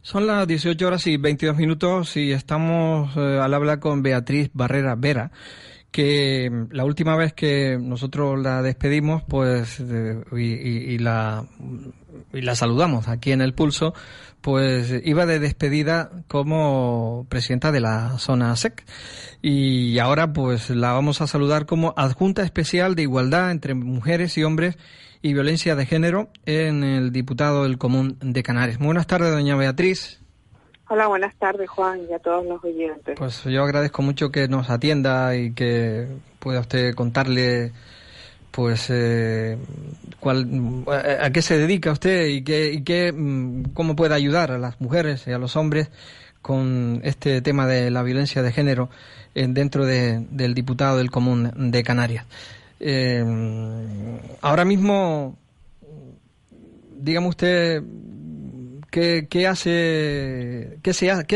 Son las 18 horas y 22 minutos y estamos al habla con Beatriz Barrera Vera, que la última vez que nosotros la despedimos, pues, y la saludamos aquí en El Pulso, pues iba de despedida como presidenta de la zona SEC. Y ahora, pues, la vamos a saludar como adjunta especial de igualdad entre mujeres y hombres y violencia de género en el diputado del Común de Canarias. Muy buenas tardes, doña Beatriz. Hola, buenas tardes, Juan, y a todos los oyentes. Pues yo agradezco mucho que nos atienda y que pueda usted contarle, pues, a qué se dedica usted y cómo puede ayudar a las mujeres y a los hombres con este tema de la violencia de género dentro del diputado del Común de Canarias. Ahora mismo, dígame usted, ¿qué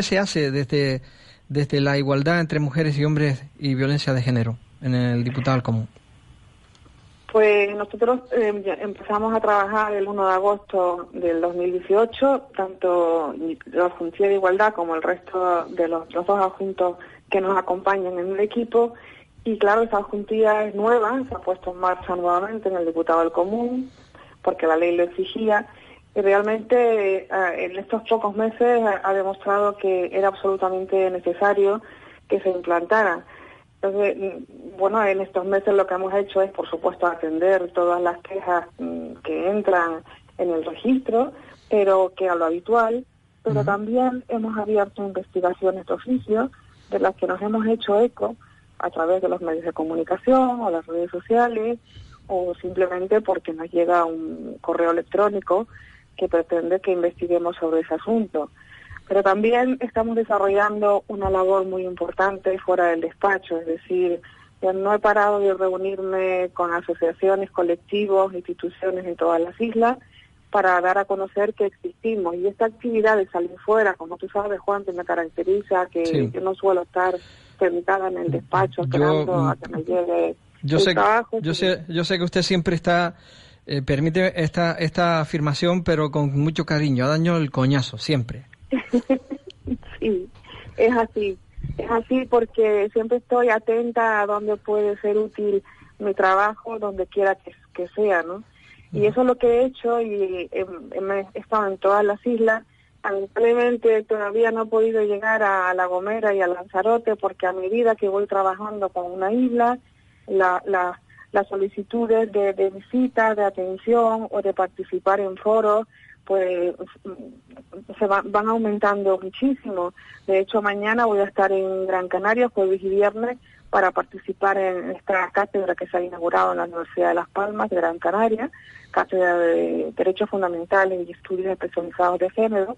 se hace desde la igualdad entre mujeres y hombres y violencia de género en el diputado del Común? Pues nosotros empezamos a trabajar el 1 de agosto del 2018, tanto la Adjuntía de Igualdad como el resto de los dos adjuntos que nos acompañan en el equipo. Y claro, esa adjuntía es nueva, se ha puesto en marcha nuevamente en el diputado del Común, porque la ley lo exigía. Y realmente en estos pocos meses ha demostrado que era absolutamente necesario que se implantara. Entonces, bueno, en estos meses lo que hemos hecho es, por supuesto, atender todas las quejas que entran en el registro, pero que a lo habitual, pero también hemos abierto investigaciones de oficio de las que nos hemos hecho eco a través de los medios de comunicación o las redes sociales, o simplemente porque nos llega un correo electrónico que pretende que investiguemos sobre ese asunto. Pero también estamos desarrollando una labor muy importante fuera del despacho, es decir, yo no he parado de reunirme con asociaciones, colectivos, instituciones en todas las islas para dar a conocer que existimos. Y esta actividad de salir fuera, como tú sabes, Juan, que me caracteriza, que sí. Yo no suelo estar sentada en el despacho esperando a que me llegue el trabajo. Yo sé que usted siempre está... permite esta afirmación, pero con mucho cariño. Ha dado el coñazo, siempre. Sí, es así porque siempre estoy atenta a dónde puede ser útil mi trabajo, donde quiera que sea, ¿no? Y eso es lo que he hecho y he estado en todas las islas. Lamentablemente todavía no he podido llegar a La Gomera y a Lanzarote porque a medida que voy trabajando con una isla, las solicitudes de visita, de atención o de participar en foros, pues van aumentando muchísimo. De hecho, mañana voy a estar en Gran Canaria, jueves y viernes, para participar en esta cátedra que se ha inaugurado en la Universidad de Las Palmas de Gran Canaria, cátedra de Derechos Fundamentales y Estudios Especializados de Género,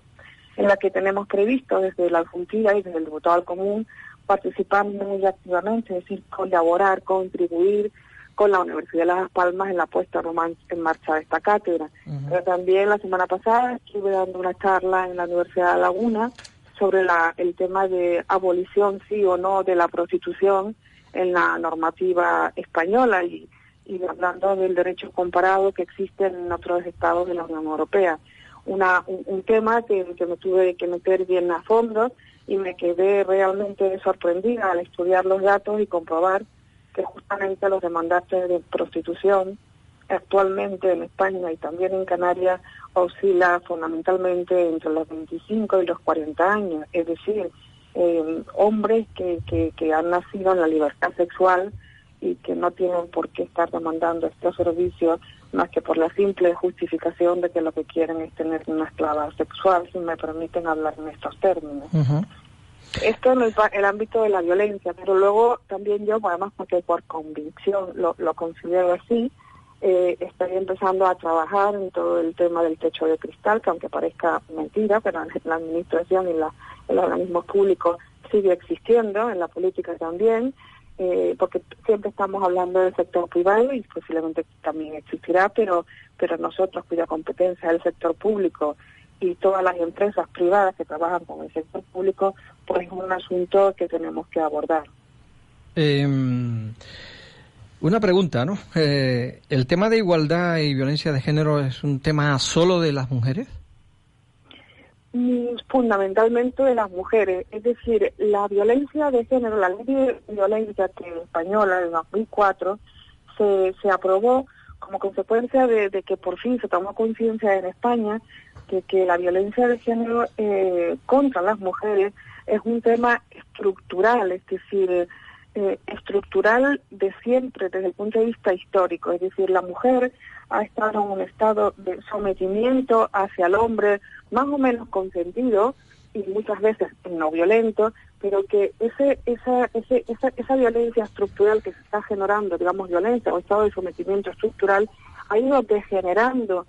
en la que tenemos previsto desde la Adjuntía y desde el diputado del Común participar muy activamente, es decir, colaborar, contribuir con la Universidad de Las Palmas en la puesta en marcha de esta cátedra. Pero también la semana pasada estuve dando una charla en la Universidad de Laguna sobre el tema de abolición, sí o no, de la prostitución en la normativa española y hablando del derecho comparado que existe en otros estados de la Unión Europea. Un tema que me tuve que meter bien a fondo y me quedé realmente sorprendida al estudiar los datos y comprobar que justamente los demandantes de prostitución actualmente en España y también en Canarias oscila fundamentalmente entre los 25 y los 40 años, es decir, hombres que han nacido en la libertad sexual y que no tienen por qué estar demandando estos servicios más que por la simple justificación de que lo que quieren es tener una esclava sexual, si me permiten hablar en estos términos. Esto en el ámbito de la violencia, pero luego también yo, además porque por convicción lo considero así, estoy empezando a trabajar en todo el tema del techo de cristal, que aunque parezca mentira, pero en la administración y los organismos públicos sigue existiendo, en la política también, porque siempre estamos hablando del sector privado y posiblemente también existirá, pero nosotros cuya competencia es el sector público y todas las empresas privadas que trabajan con el sector público, pues es un asunto que tenemos que abordar. Una pregunta, ¿no? ¿El tema de igualdad y violencia de género es un tema solo de las mujeres? fundamentalmente de las mujeres. Es decir, la violencia de género, la ley de violencia española de 2004 se aprobó como consecuencia de que por fin se tomó conciencia en España que la violencia de género contra las mujeres es un tema estructural, es decir, estructural de siempre desde el punto de vista histórico. Es decir, la mujer ha estado en un estado de sometimiento hacia el hombre más o menos consentido y muchas veces no violento, pero que esa violencia estructural que se está generando, digamos violencia o estado de sometimiento estructural, ha ido degenerando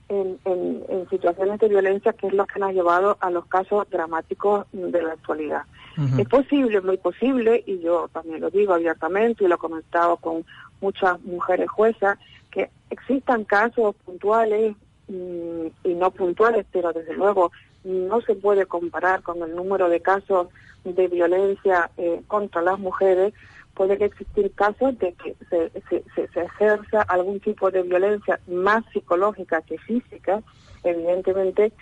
en situaciones de violencia, que es lo que nos ha llevado a los casos dramáticos de la actualidad. Uh-huh. Es posible, muy posible, y yo también lo digo abiertamente y lo he comentado con muchas mujeres juezas, que existan casos puntuales y no puntuales, pero desde luego no se puede comparar con el número de casos de violencia contra las mujeres. Puede existir casos de que se ejerza algún tipo de violencia más psicológica que física, evidentemente,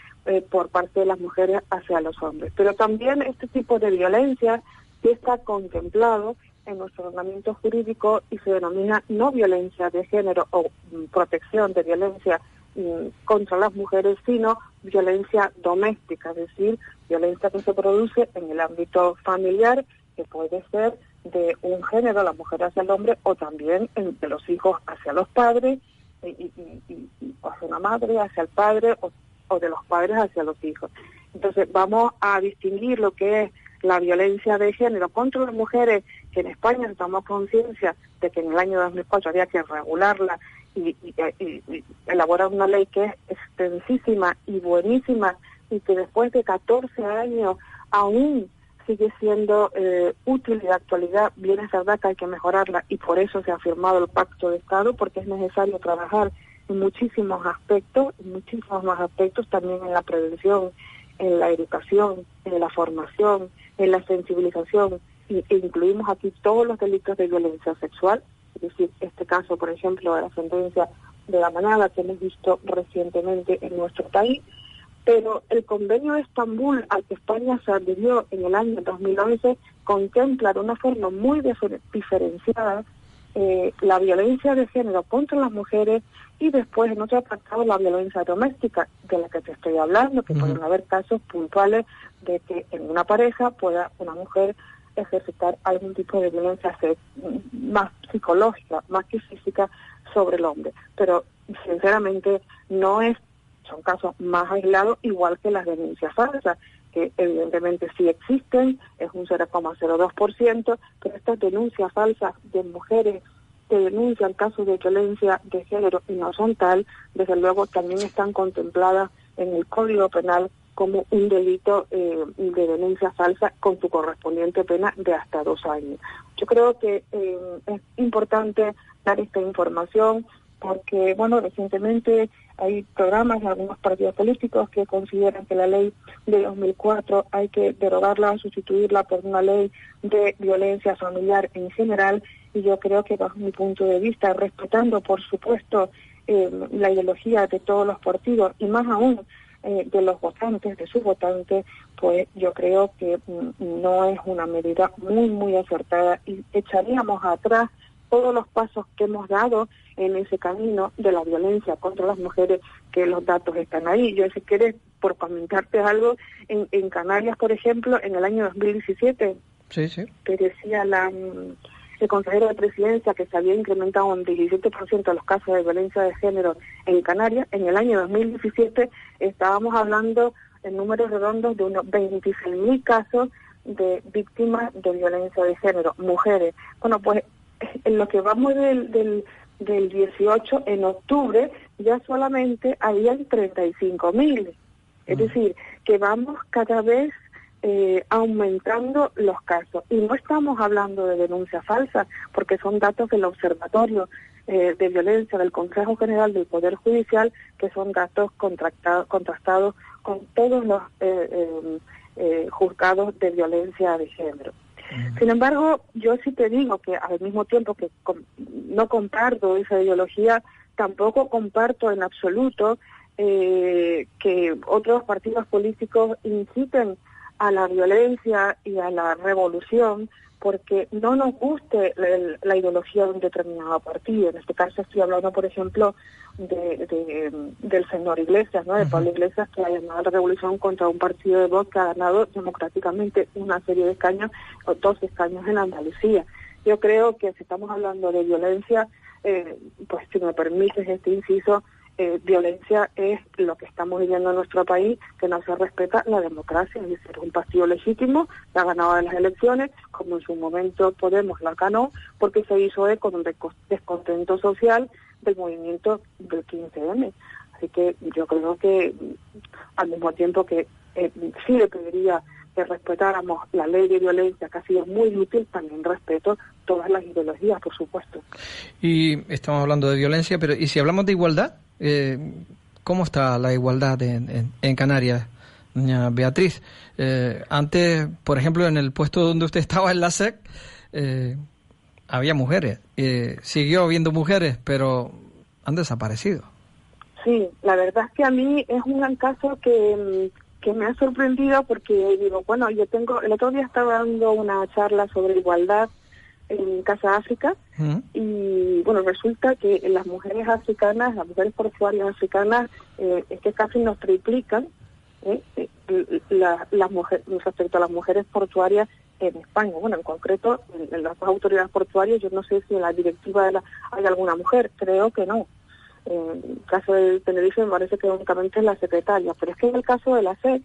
por parte de las mujeres hacia los hombres. Pero también este tipo de violencia sí está contemplado en nuestro ordenamiento jurídico y se denomina no violencia de género o protección de violencia contra las mujeres, sino violencia doméstica, es decir, violencia que se produce en el ámbito familiar, que puede ser de un género, la mujer hacia el hombre, o también de los hijos hacia los padres, y hacia una madre hacia el padre, o de los padres hacia los hijos. Entonces vamos a distinguir lo que es la violencia de género contra las mujeres, que en España tomamos conciencia de que en el año 2004 había que regularla y elaborar una ley que es extensísima y buenísima, y que después de 14 años aún sigue siendo útil y de actualidad. Bien es verdad que hay que mejorarla, y por eso se ha firmado el Pacto de Estado, porque es necesario trabajar en muchísimos aspectos, más aspectos, también en la prevención, en la educación, en la formación, en la sensibilización, e incluimos aquí todos los delitos de violencia sexual, es decir, este caso, por ejemplo, de la sentencia de La Manada que hemos visto recientemente en nuestro país. Pero el Convenio de Estambul, al que España se adhirió en el año 2011, contempla de una forma muy diferenciada la violencia de género contra las mujeres, y después en otro apartado la violencia doméstica, de la que te estoy hablando, que pueden haber casos puntuales de que en una pareja pueda una mujer ejercitar algún tipo de violencia más psicológica, más que física, sobre el hombre. Pero sinceramente son casos más aislados, igual que las denuncias falsas, que evidentemente sí existen, es un 0,02%, pero estas denuncias falsas de mujeres que denuncian casos de violencia de género y no son tal, desde luego también están contempladas en el Código Penal como un delito de denuncia falsa, con su correspondiente pena de hasta 2 años. Yo creo que es importante dar esta información, porque, bueno, recientemente hay programas de algunos partidos políticos que consideran que la ley de 2004 hay que derogarla, sustituirla por una ley de violencia familiar en general, y yo creo que, bajo mi punto de vista, respetando, por supuesto, la ideología de todos los partidos, y más aún de los votantes, de sus votantes, pues yo creo que no es una medida muy acertada, y echaríamos atrás todos los pasos que hemos dado en ese camino de la violencia contra las mujeres, que los datos están ahí. Yo, si quieres, por comentarte algo, en Canarias, por ejemplo, en el año 2017, sí. que decía el consejero de Presidencia que se había incrementado un 17% los casos de violencia de género en Canarias. En el año 2017 estábamos hablando en números redondos de unos 26.000 casos de víctimas de violencia de género, mujeres. Bueno, pues en lo que vamos del 18, en octubre ya solamente habían 35.000. Es decir, que vamos cada vez aumentando los casos. Y no estamos hablando de denuncias falsas, porque son datos del Observatorio de Violencia del Consejo General del Poder Judicial, que son datos contrastados con todos los juzgados de violencia de género. Sin embargo, yo sí te digo que al mismo tiempo que no comparto esa ideología, tampoco comparto en absoluto que otros partidos políticos inciten a la violencia y a la revolución porque no nos guste la ideología de un determinado partido. En este caso estoy hablando, por ejemplo, del señor Iglesias, ¿no? De Pablo Iglesias, que ha llamado a la revolución contra un partido de Vox que ha ganado democráticamente una serie de escaños, o 2 escaños en Andalucía. Yo creo que si estamos hablando de violencia, pues si me permites este inciso, violencia es lo que estamos viviendo en nuestro país, que no se respeta la democracia, es decir, un partido legítimo que ha ganado en las elecciones, como en su momento Podemos la ganó, porque se hizo eco de un descontento social del movimiento del 15M. Así que yo creo que al mismo tiempo que sí le pediría que respetáramos la ley de violencia, que ha sido muy útil, también respeto todas las ideologías, por supuesto. Y estamos hablando de violencia, pero ¿y si hablamos de igualdad? ¿Cómo está la igualdad en Canarias, doña Beatriz? Antes, por ejemplo, en el puesto donde usted estaba, en la SEC, había mujeres. Siguió habiendo mujeres, pero han desaparecido. Sí, la verdad es que a mí es un caso que me ha sorprendido porque digo, bueno, el otro día estaba dando una charla sobre igualdad en Casa África y bueno, resulta que las mujeres africanas, las mujeres portuarias africanas, es que casi nos triplican las mujeres respecto a las mujeres portuarias en España. Bueno, en concreto, en las autoridades portuarias, yo no sé si en la directiva hay alguna mujer, creo que no. En el caso de Tenerife me parece que únicamente es la secretaria, pero es que en el caso de la SEC,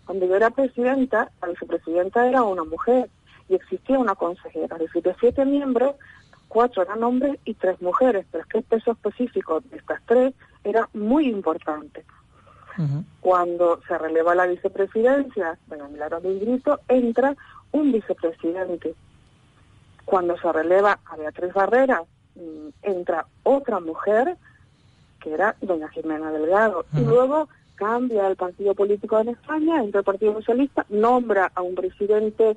cuando yo era presidenta, la vicepresidenta era una mujer y existía una consejera. Es decir, de 7 miembros, 4 eran hombres y 3 mujeres, pero es que el peso específico de estas 3 era muy importante. Cuando se releva la vicepresidencia, bueno, Milagros de Grito, entra un vicepresidente. Cuando se releva a Beatriz Barrera, entra otra mujer, que era doña Jimena Delgado, y luego cambia el partido político en España, entra el Partido Socialista, nombra a un presidente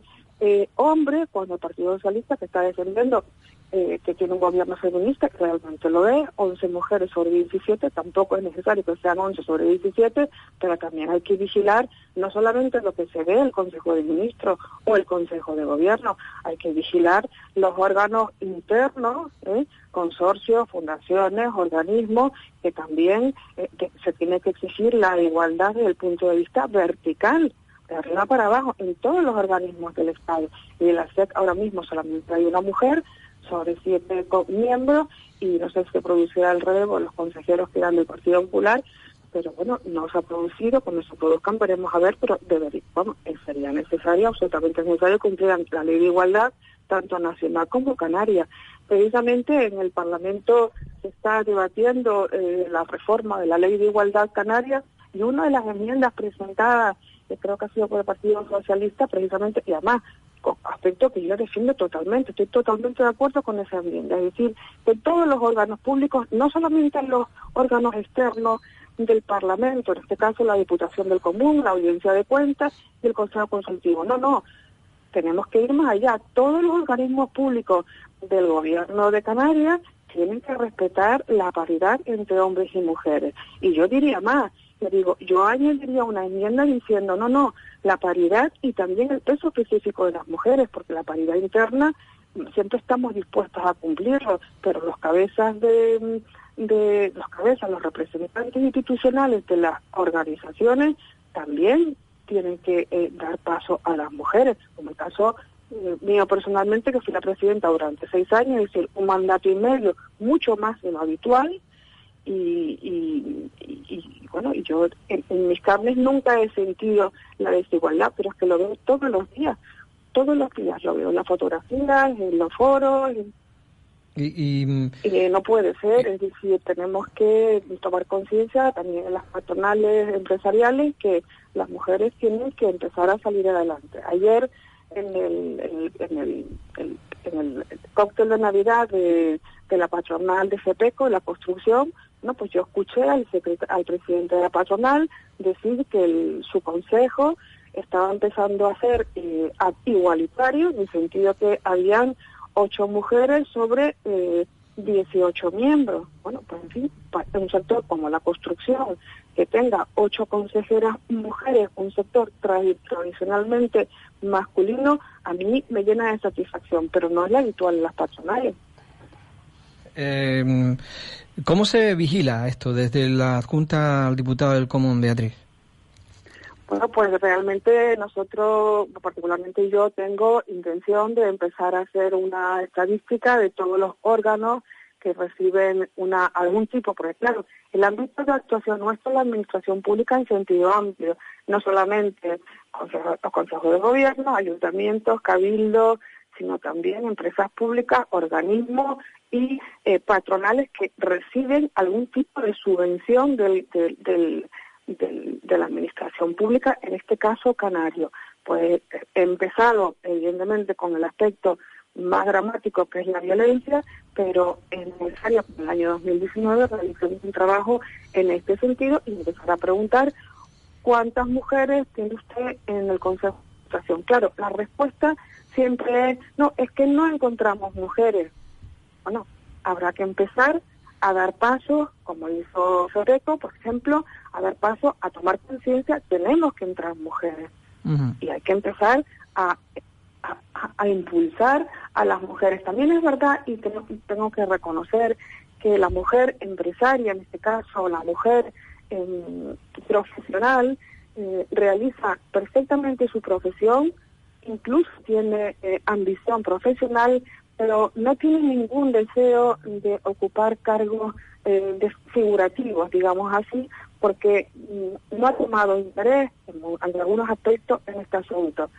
hombre, cuando el Partido Socialista, que está defendiendo que tiene un gobierno feminista, que realmente lo es, 11 mujeres sobre 17, tampoco es necesario que sean 11 sobre 17, pero también hay que vigilar no solamente lo que se ve el Consejo de Ministros o el Consejo de Gobierno, hay que vigilar los órganos internos, consorcios, fundaciones, organismos, que también que se tiene que exigir la igualdad desde el punto de vista vertical, de arriba para abajo, en todos los organismos del Estado. Y en la SEC ahora mismo solamente hay una mujer sobre 7 miembros, y no sé si se producirá el relevo de los consejeros que eran del Partido Popular, pero bueno, no se ha producido. Cuando se produzcan veremos a ver, pero sería necesario, absolutamente necesario, cumplir la ley de igualdad, tanto nacional como canaria. Precisamente en el Parlamento se está debatiendo la reforma de la ley de igualdad canaria, y una de las enmiendas presentadas, que creo que ha sido por el Partido Socialista, precisamente, y además, aspecto que yo defiendo totalmente, estoy totalmente de acuerdo con esa enmienda, es decir, que todos los órganos públicos, no solamente los órganos externos del Parlamento, en este caso la Diputación del Común, la Audiencia de Cuentas y el Consejo Consultivo, no, tenemos que ir más allá, todos los organismos públicos del Gobierno de Canarias tienen que respetar la paridad entre hombres y mujeres, y yo diría más, yo añadiría una enmienda diciendo, no, la paridad y también el peso específico de las mujeres, porque la paridad interna siempre estamos dispuestos a cumplirlo, pero los representantes institucionales de las organizaciones también tienen que dar paso a las mujeres, como el caso mío personalmente, que fui la presidenta durante 6 años, es decir, un mandato y medio, mucho más de lo habitual. Y bueno, y yo en mis carnes nunca he sentido la desigualdad, pero es que lo veo todos los días lo veo en las fotografías, en los foros, y no puede ser, es decir, tenemos que tomar conciencia también en las patronales empresariales que las mujeres tienen que empezar a salir adelante. Ayer en el cóctel de Navidad de la patronal de FEPECO, la construcción, pues yo escuché al presidente de la patronal decir que su consejo estaba empezando a ser igualitario, en el sentido que habían 8 mujeres sobre 18 miembros. Bueno, pues en fin, un sector como la construcción, que tenga 8 consejeras mujeres, un sector tradicionalmente masculino, a mí me llena de satisfacción, pero no es la habitual en las patronales. ¿Cómo se vigila esto desde la adjunta al diputado del Común, Beatriz? Bueno, pues realmente nosotros, particularmente yo, tengo intención de empezar a hacer una estadística de todos los órganos que reciben algún tipo, porque claro, el ámbito de actuación nuestro es la administración pública en sentido amplio, no solamente los consejos de gobierno, ayuntamientos, cabildos, sino también empresas públicas, organismos y patronales que reciben algún tipo de subvención de la administración pública, en este caso canario. Pues he empezado evidentemente con el aspecto más dramático, que es la violencia, pero es necesario que en el año 2019 realicemos un trabajo en este sentido y empezar a preguntar cuántas mujeres tiene usted en el Consejo de Administración. Claro, la respuesta siempre es, no, es que no encontramos mujeres. Bueno, habrá que empezar a dar pasos, como hizo Soreco, por ejemplo, a dar paso a tomar conciencia, tenemos que entrar mujeres. Uh-huh. Y hay que empezar a impulsar a las mujeres. También es verdad, y tengo que reconocer, que la mujer empresaria, en este caso, la mujer profesional, realiza perfectamente su profesión, incluso tiene ambición profesional, pero no tiene ningún deseo de ocupar cargos figurativos, digamos así, porque no ha tomado interés en algunos aspectos en este asunto.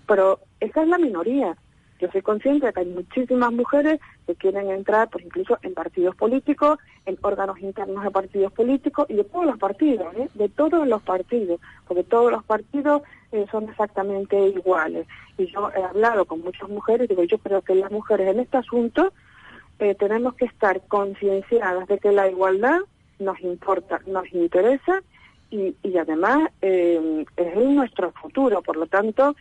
Pero esa es la minoría. Yo soy consciente de que hay muchísimas mujeres que quieren entrar, pues incluso en partidos políticos, en órganos internos de partidos políticos y de todos los partidos, de todos los partidos, porque todos los partidos son exactamente iguales. Y yo he hablado con muchas mujeres y digo, yo creo que las mujeres en este asunto tenemos que estar concienciadas de que la igualdad nos importa, nos interesa y además es nuestro futuro. Por lo tanto,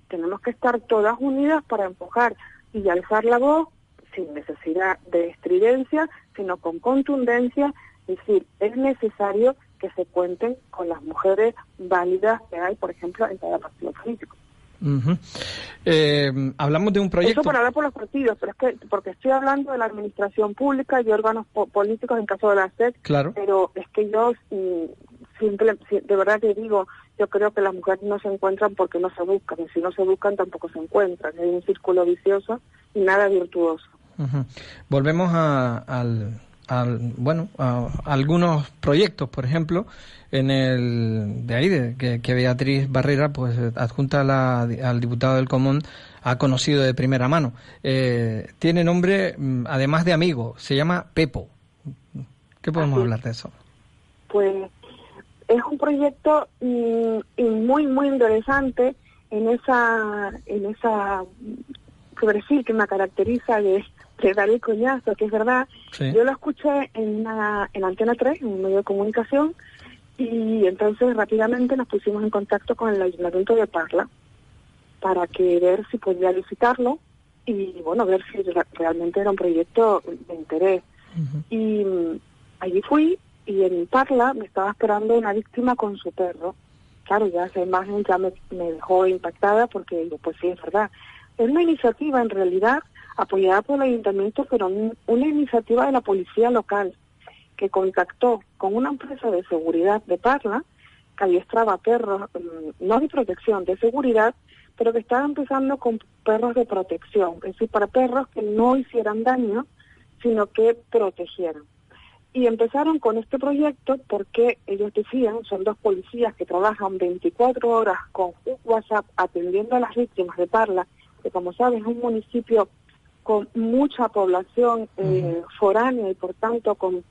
tenemos que estar todas unidas para empujar y alzar la voz sin necesidad de estridencia, sino con contundencia. Es decir, es necesario que se cuenten con las mujeres válidas que hay, por ejemplo, en cada partido político. Uh-huh. Hablamos de un proyecto. Eso para hablar por los partidos, pero es que porque estoy hablando de la administración pública y órganos políticos en caso de la SEC, claro. Pero es que yo de verdad te digo, yo creo que las mujeres no se encuentran porque no se buscan, y si no se buscan tampoco se encuentran. Hay un círculo vicioso y nada virtuoso. Uh-huh. Volvemos a algunos proyectos, por ejemplo, en el de ahí, que Beatriz Barrera, pues adjunta al diputado del Común, ha conocido de primera mano. Tiene nombre, además de amigo, se llama Pepo. ¿Qué podemos hablar de eso? Pues es un proyecto muy, muy interesante en esa perfil que me caracteriza de dar el coñazo, que es verdad. Sí. Yo lo escuché en Antena 3, en un medio de comunicación, y entonces rápidamente nos pusimos en contacto con el Ayuntamiento de Parla para ver si podía visitarlo y, bueno, ver si realmente era un proyecto de interés. Uh-huh. Y allí fui, y en Parla me estaba esperando una víctima con su perro. Claro, ya esa imagen ya me dejó impactada porque digo, pues sí, es verdad. Es una iniciativa, en realidad, apoyada por el ayuntamiento, pero una iniciativa de la policía local, que contactó con una empresa de seguridad de Parla, que adiestraba perros, no de protección, de seguridad, pero que estaba empezando con perros de protección, es decir, para perros que no hicieran daño, sino que protegieran. Y empezaron con este proyecto porque ellos decían, son 2 policías que trabajan 24 horas con un WhatsApp atendiendo a las víctimas de Parla, que como sabes es un municipio con mucha población foránea y por tanto con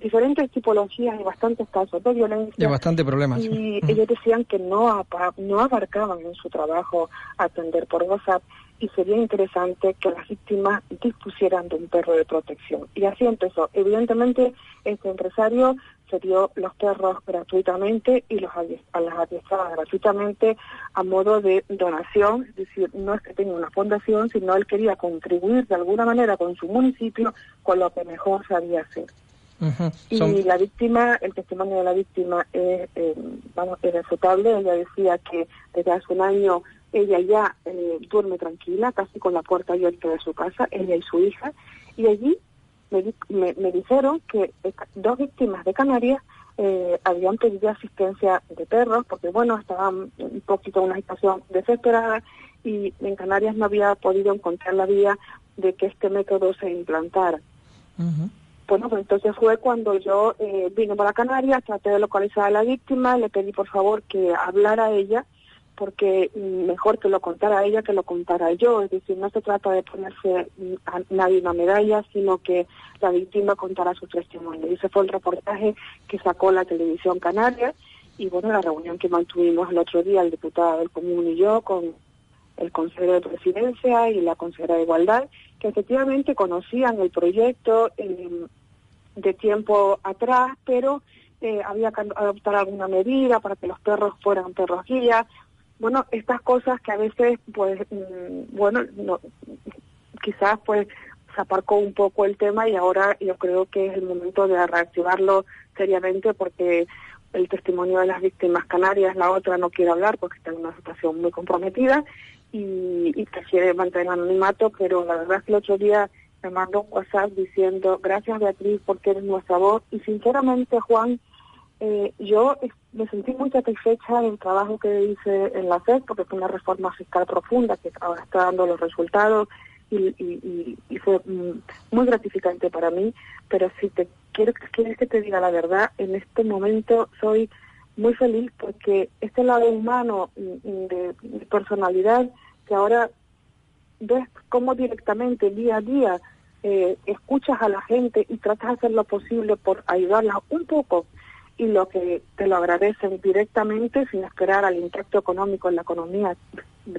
diferentes tipologías y bastantes casos de violencia. Y bastante problemas. Y ellos decían que no abarcaban en su trabajo atender por WhatsApp y sería interesante que las víctimas dispusieran de un perro de protección. Y así empezó. Evidentemente, este empresario se dio los perros gratuitamente y las adiestraba gratuitamente a modo de donación, es decir, no es que tenga una fundación, sino él quería contribuir de alguna manera con su municipio con lo que mejor sabía hacer. Y la víctima, el testimonio de la víctima es irrefutable. Ella decía que desde hace un año ella ya duerme tranquila, casi con la puerta abierta de su casa, ella y su hija, y allí me dijeron que 2 víctimas de Canarias habían pedido asistencia de perros, porque bueno, estaban un poquito en una situación desesperada y en Canarias no había podido encontrar la vía de que este método se implantara. Bueno, pues entonces fue cuando yo vine para Canarias, traté de localizar a la víctima, le pedí por favor que hablara a ella, porque mejor que lo contara ella que lo contara yo, es decir, no se trata de ponerse a nadie una medalla, sino que la víctima contara su testimonio. Y ese fue el reportaje que sacó la televisión canaria, y bueno, la reunión que mantuvimos el otro día, el diputado del Común y yo, con el consejero de Presidencia y la consejera de Igualdad, que efectivamente conocían el proyecto de tiempo atrás, pero había que adoptar alguna medida para que los perros fueran perros guía. Bueno, estas cosas que a veces, pues, no, quizás pues se aparcó un poco el tema y ahora yo creo que es el momento de reactivarlo seriamente, porque el testimonio de las víctimas canarias, la otra no quiere hablar porque está en una situación muy comprometida y prefiere mantener anonimato, pero la verdad es que el otro día me mandó un WhatsApp diciendo: gracias Beatriz porque eres nuestra voz, y sinceramente Juan, yo me sentí muy satisfecha del trabajo que hice en la FED, porque fue una reforma fiscal profunda que ahora está dando los resultados y fue muy gratificante para mí. Pero si quieres que te diga la verdad, en este momento soy muy feliz porque este lado humano de personalidad, que ahora ves cómo directamente, día a día, escuchas a la gente y tratas de hacer lo posible por ayudarlas un poco, y lo que te lo agradecen directamente sin esperar al impacto económico en la economía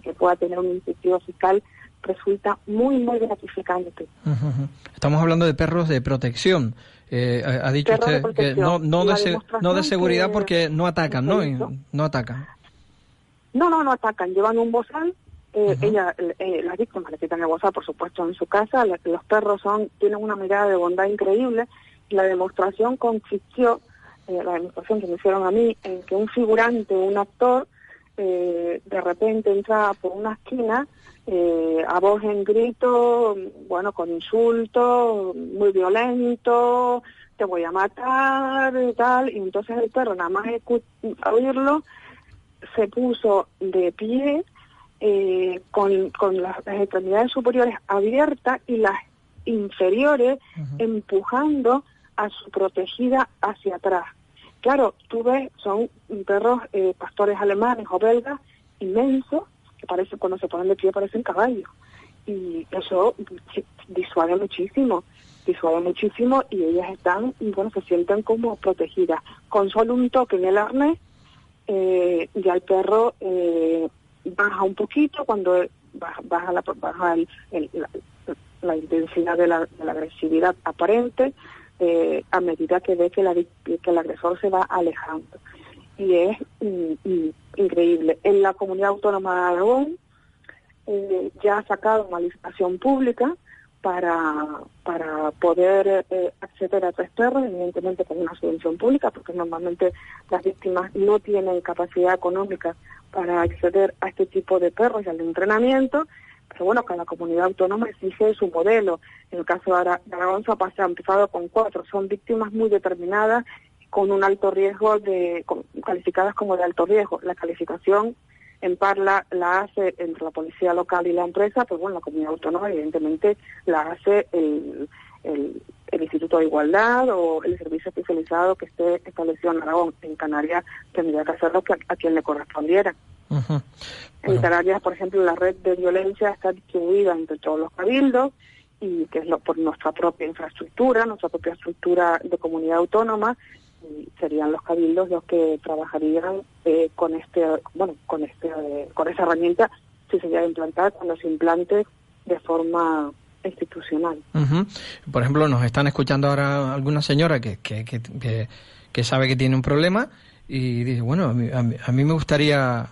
que pueda tener un incentivo fiscal, resulta muy, muy gratificante. Estamos hablando de perros de protección. Ha dicho usted que no de seguridad porque no atacan, ¿no? No atacan. No atacan. Llevan un bozal. Las víctimas le quitan el bozal, por supuesto, en su casa. Los perros tienen una mirada de bondad increíble. La demostración consistió, la demostración que me hicieron a mí, en que un figurante, un actor, de repente entra por una esquina a voz en grito, bueno, con insultos, muy violento, te voy a matar y tal, y entonces el perro, nada más oírlo, se puso de pie, con las extremidades superiores abiertas y las inferiores empujando a su protegida hacia atrás. Claro, tú ves, son perros pastores alemanes o belgas inmensos, que parecen, cuando se ponen de pie parecen caballos. Y eso disuade muchísimo, y ellas están, bueno, se sienten como protegidas. Con solo un toque en el arnés, ya el perro baja un poquito, cuando baja la intensidad de la agresividad aparente, a medida que ve que el agresor se va alejando. Y es increíble. En la Comunidad Autónoma de Aragón ya ha sacado una licitación pública para poder acceder a 3 perros, evidentemente con una subvención pública, porque normalmente las víctimas no tienen capacidad económica para acceder a este tipo de perros y al entrenamiento. Pero bueno, cada comunidad autónoma exige su modelo. En el caso de Aragón se ha empezado con 4. Son víctimas muy determinadas, con un alto riesgo, calificadas como de alto riesgo. La calificación en par la hace entre la policía local y la empresa, pero bueno, la comunidad autónoma evidentemente la hace el Instituto de Igualdad o el servicio especializado que esté establecido en Aragón. En Canarias tendría que hacerlo a quien le correspondiera. Bueno. En Canarias, por ejemplo, la red de violencia está distribuida entre todos los cabildos, y que es por nuestra propia infraestructura, nuestra propia estructura de comunidad autónoma, y serían los cabildos los que trabajarían con esa herramienta, si se llega a implantar, cuando se implante de forma institucional. Por ejemplo, nos están escuchando ahora alguna señora que que sabe que tiene un problema y dice, bueno, a mí me gustaría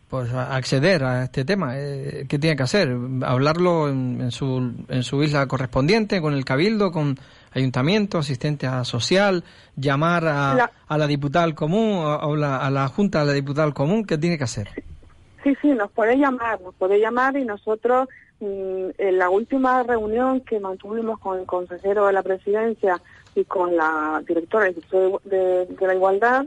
pues acceder a este tema. ¿Qué tiene que hacer? Hablarlo en su isla correspondiente, con el cabildo, con ayuntamiento, asistencia social, llamar a la diputada al común, a la junta de la diputada al común. ¿Qué tiene que hacer? Sí, nos puede llamar y nosotros en la última reunión que mantuvimos con el consejero de la presidencia y con la directora del Instituto de la Igualdad,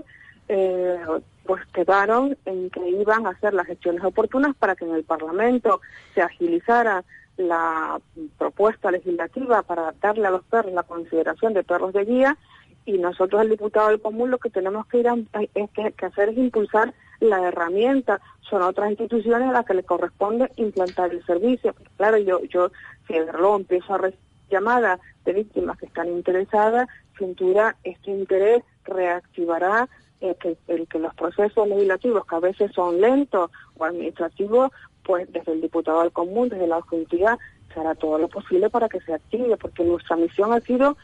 pues quedaron en que iban a hacer las gestiones oportunas para que en el Parlamento se agilizara la propuesta legislativa para darle a los perros la consideración de perros de guía, y nosotros, el diputado del común, lo que tenemos que hacer es impulsar la herramienta. Son otras instituciones a las que le corresponde implantar el servicio. Claro, yo si luego empiezo a recibir llamadas de víctimas que están interesadas, sin duda este interés reactivará que los procesos legislativos, que a veces son lentos o administrativos, pues desde el diputado del común, desde la Junta, se hará todo lo posible para que se active, porque nuestra misión ha sido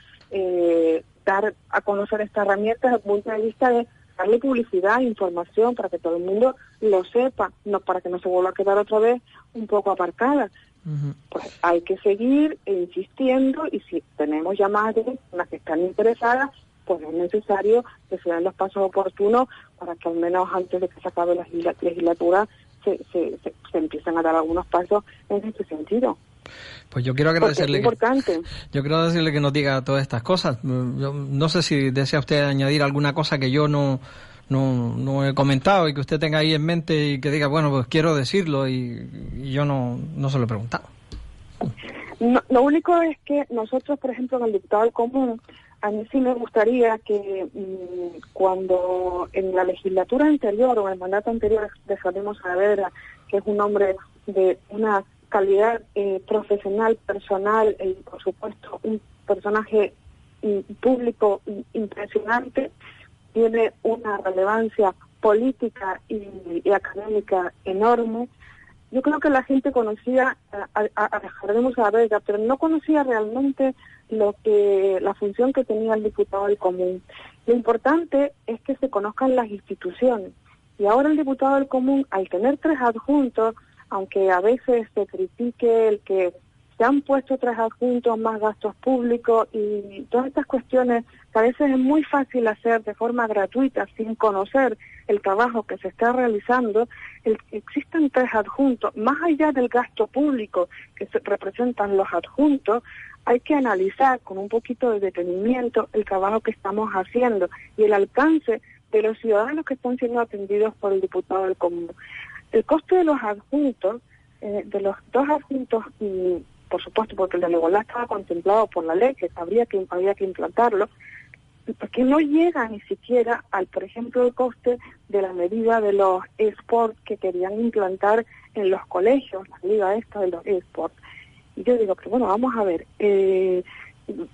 dar a conocer esta herramienta desde el punto de vista de darle publicidad, información, para que todo el mundo lo sepa, no para que no se vuelva a quedar otra vez un poco aparcada. Uh-huh. Pues hay que seguir insistiendo, y si tenemos llamadas de personas que están interesadas, pues es necesario que se den los pasos oportunos para que al menos antes de que se acabe la legislatura se empiecen a dar algunos pasos en este sentido. Pues yo quiero agradecerle. Es importante. Yo quiero decirle que nos diga todas estas cosas. Yo no sé si desea usted añadir alguna cosa que yo no he comentado y que usted tenga ahí en mente y que diga, bueno, pues quiero decirlo y yo no se lo he preguntado. No, lo único es que nosotros, por ejemplo, en el diputado del común, a mí sí me gustaría que cuando en la legislatura anterior o en el mandato anterior de Javier Saavedra, que es un hombre de una calidad profesional, personal y por supuesto un personaje público impresionante, tiene una relevancia política y académica enorme. Yo creo que la gente conocía a Javier Saavedra, pero no conocía realmente la función que tenía el diputado del común. Lo importante es que se conozcan las instituciones. Y ahora el diputado del común, al tener 3 adjuntos, aunque a veces se critique el que se han puesto 3 adjuntos, más gastos públicos y todas estas cuestiones que a veces es muy fácil hacer de forma gratuita sin conocer el trabajo que se está realizando, existen 3 adjuntos. Más allá del gasto público que representan los adjuntos, hay que analizar con un poquito de detenimiento el trabajo que estamos haciendo y el alcance de los ciudadanos que están siendo atendidos por el diputado del común. El coste de los adjuntos, de los 2 adjuntos, y por supuesto porque el de la igualdad estaba contemplado por la ley, que había que implantarlo, porque no llega ni siquiera al, por ejemplo, el coste de la medida de los eSports que querían implantar en los colegios, la medida esta de los eSports. Y yo digo que, bueno, vamos a ver,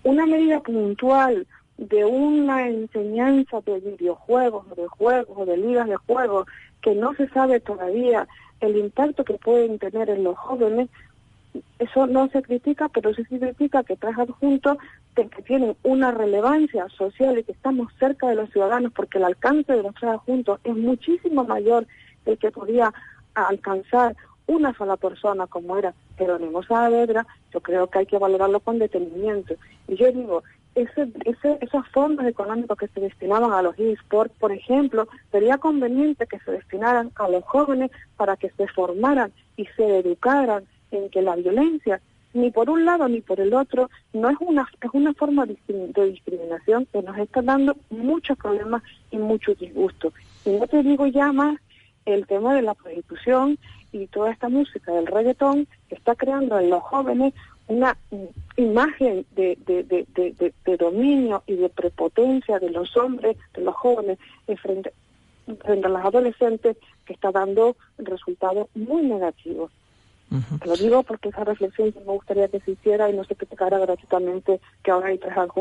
una medida puntual de una enseñanza de videojuegos, de juegos o de ligas de juegos, que no se sabe todavía el impacto que pueden tener en los jóvenes, eso no se critica, pero sí se critica que 3 adjuntos que tienen una relevancia social y que estamos cerca de los ciudadanos, porque el alcance de los 3 adjuntos es muchísimo mayor del que podía alcanzar una sola persona como era Jerónimo Saavedra. Yo creo que hay que valorarlo con detenimiento. Y yo digo, esos fondos económicos que se destinaban a los eSports, por ejemplo, sería conveniente que se destinaran a los jóvenes para que se formaran y se educaran en que la violencia, ni por un lado ni por el otro, no es una forma de discriminación que nos está dando muchos problemas y mucho disgusto. Y no te digo ya más el tema de la prostitución y toda esta música del reggaetón que está creando en los jóvenes una imagen de dominio y de prepotencia de los hombres, de los jóvenes, frente a los adolescentes, que está dando resultados muy negativos. Uh-huh. Te lo digo porque esa reflexión me gustaría que se hiciera y no se criticara gratuitamente que ahora hay 3 adjuntos